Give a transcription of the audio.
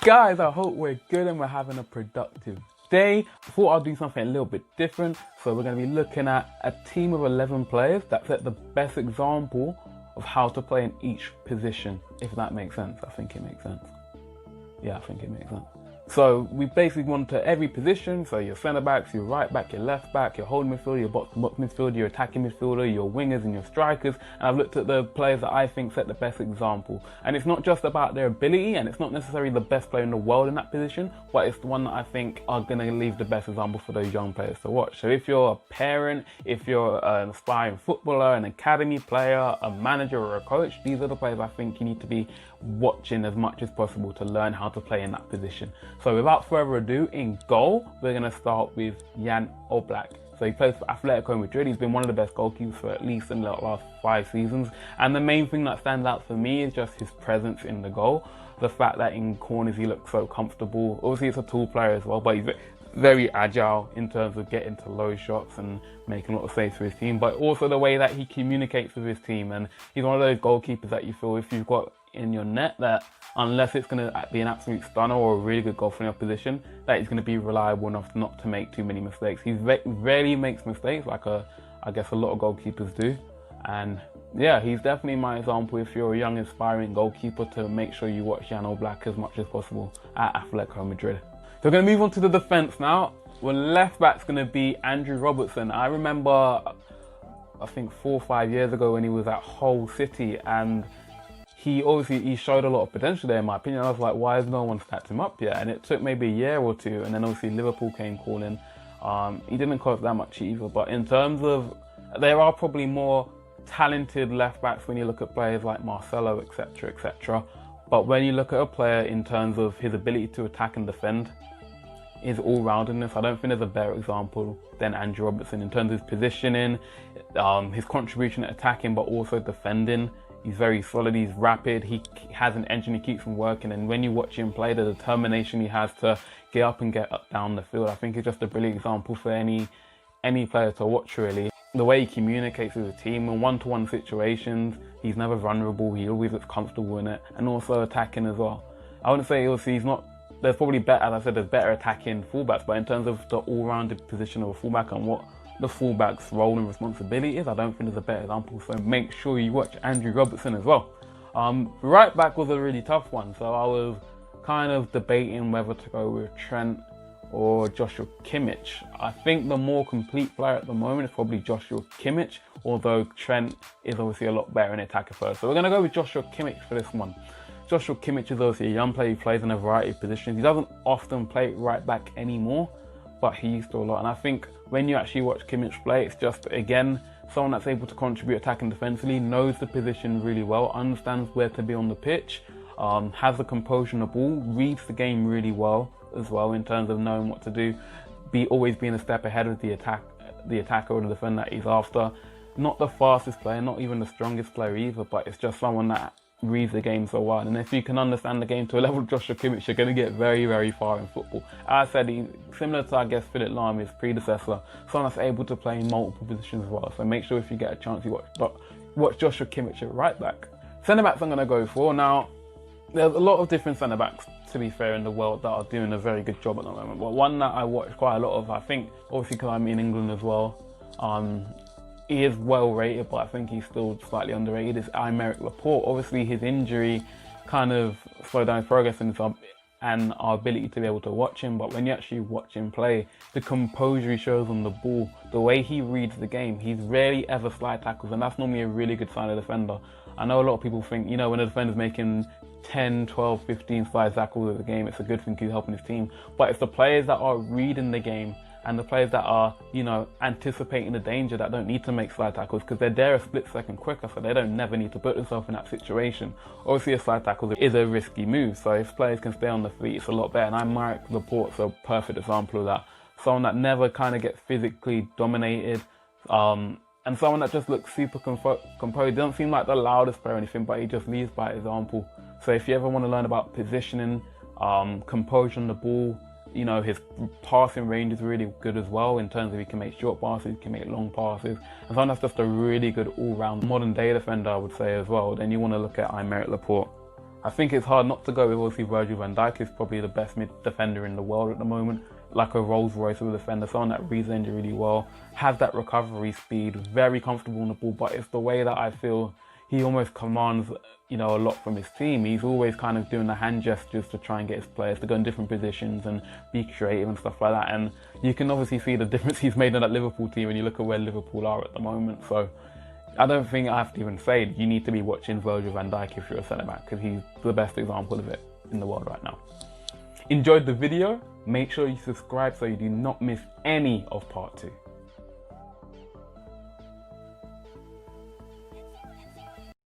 Guys, I hope we're good and we're having a productive day. I thought I'd do something a little bit different. So we're going to be looking at a team of 11 players that set the best example of how to play in each position, if that makes sense. I think it makes sense. Yeah, I think it makes sense. So we basically want to every position, so your centre backs, your right back, your left back, your holding midfielder, your box midfielder, your attacking midfielder, your wingers and your strikers. And I've looked at the players that I think set the best example. And it's not just about their ability, and it's not necessarily the best player in the world in that position, but it's the one that I think are going to leave the best example for those young players to watch. So if you're a parent, if you're an aspiring footballer, an academy player, a manager or a coach, these are the players I think you need to be watching as much as possible to learn how to play in that position. So without further ado, in goal, we're going to start with Jan Oblak. So he plays for Atletico Madrid. He's been one of the best goalkeepers for at least in the last 5 seasons. And the main thing that stands out for me is just his presence in the goal. The fact that in corners he looks so comfortable. Obviously he's a tall player as well, but he's very agile in terms of getting to low shots and making a lot of saves for his team. But also the way that he communicates with his team. And he's one of those goalkeepers that you feel if you've got in your net that unless it's going to be an absolute stunner or a really good goal from your position, that he's going to be reliable enough not to make too many mistakes. He rarely makes mistakes like I guess a lot of goalkeepers do. And yeah, he's definitely my example if you're a young aspiring goalkeeper to make sure you watch Jan Oblak as much as possible at Atletico Madrid. So we're going to move on to the defence now. Well, left back's going to be Andrew Robertson. I remember I think 4 or 5 years ago when he was at Hull City, and he showed a lot of potential there in my opinion. I was like, why has no one snapped him up yet? And it took maybe a year or two, and then obviously Liverpool came calling. He didn't cost that much either, but in terms of, there are probably more talented left backs when you look at players like Marcelo, etc, etc. But when you look at a player in terms of his ability to attack and defend, his all-roundedness, I don't think there's a better example than Andrew Robertson in terms of his positioning, his contribution at attacking but also defending. He's very solid, he's rapid, he has an engine, he keeps on working, and when you watch him play, the determination he has to get up and get up down the field, I think is just a brilliant example for any player to watch really. The way he communicates with the team in one-to-one situations, he's never vulnerable, he always looks comfortable in it, and also attacking as well. I wouldn't say he's not, there's probably better, as I said, there's better attacking fullbacks, but in terms of the all-rounded position of a fullback and what the fullback's role and responsibility is, I don't think there's a better example, so make sure you watch Andrew Robertson as well. Right back was a really tough one, so I was kind of debating whether to go with Trent or Joshua Kimmich. I think the more complete player at the moment is probably Joshua Kimmich, although Trent is obviously a lot better in attacker first. So we're going to go with Joshua Kimmich for this one. Joshua Kimmich is obviously a young player, he plays in a variety of positions. He doesn't often play right back anymore, but he used to a lot. And I think when you actually watch Kimmich play, it's just, again, someone that's able to contribute attacking defensively, knows the position really well, understands where to be on the pitch, has the composure on the ball, reads the game really well as well in terms of knowing what to do, always being a step ahead of the attacker or the defender that he's after. Not the fastest player, not even the strongest player either, but it's just someone that reads the game so well. And if you can understand the game to a level of Joshua Kimmich, you're going to get very, very far in football. As I said, he's similar to, I guess, Philipp Lahm, his predecessor, someone that's able to play in multiple positions as well. So make sure if you get a chance, you watch Joshua Kimmich at right back. Centre backs I'm going to go for. Now, there's a lot of different centre backs, to be fair, in the world that are doing a very good job at the moment. But one that I watch quite a lot of, I think, obviously because I'm in England as well, he is well rated, but I think he's still slightly underrated, is Aymeric Laporte. Obviously his injury kind of slowed down his progress and our ability to be able to watch him, but when you actually watch him play, the composure he shows on the ball, the way he reads the game, he's rarely ever slide tackles, and that's normally a really good sign of a defender. I know a lot of people think, you know, when a defender's making 10, 12, 15 slide tackles of the game, it's a good thing he's helping his team, but it's the players that are reading the game and the players that are, you know, anticipating the danger that don't need to make slide tackles because they're there a split second quicker, so they don't never need to put themselves in that situation. Obviously a slide tackle is a risky move, so if players can stay on the feet, it's a lot better. And Aymeric Laporte's a perfect example of that. Someone that never kind of gets physically dominated, and someone that just looks super composed. He doesn't seem like the loudest player or anything, but he just leads by example. So if you ever want to learn about positioning, composure on the ball, you know, his passing range is really good as well in terms of he can make short passes, he can make long passes. And someone that's just a really good all-round modern day defender, I would say as well. Then you want to look at Aymeric Laporte. I think it's hard not to go with obviously Virgil van Dijk is probably the best mid defender in the world at the moment. Like a Rolls Royce of a defender, someone that reads the injury really well, has that recovery speed, very comfortable on the ball, but it's the way that I feel he almost commands, a lot from his team. He's always kind of doing the hand gestures to try and get his players to go in different positions and be creative and stuff like that. And you can obviously see the difference he's made in that Liverpool team when you look at where Liverpool are at the moment. So I don't think I have to even say you need to be watching Virgil van Dijk if you're a centre-back, because he's the best example of it in the world right now. Enjoyed the video? Make sure you subscribe so you do not miss any of part 2.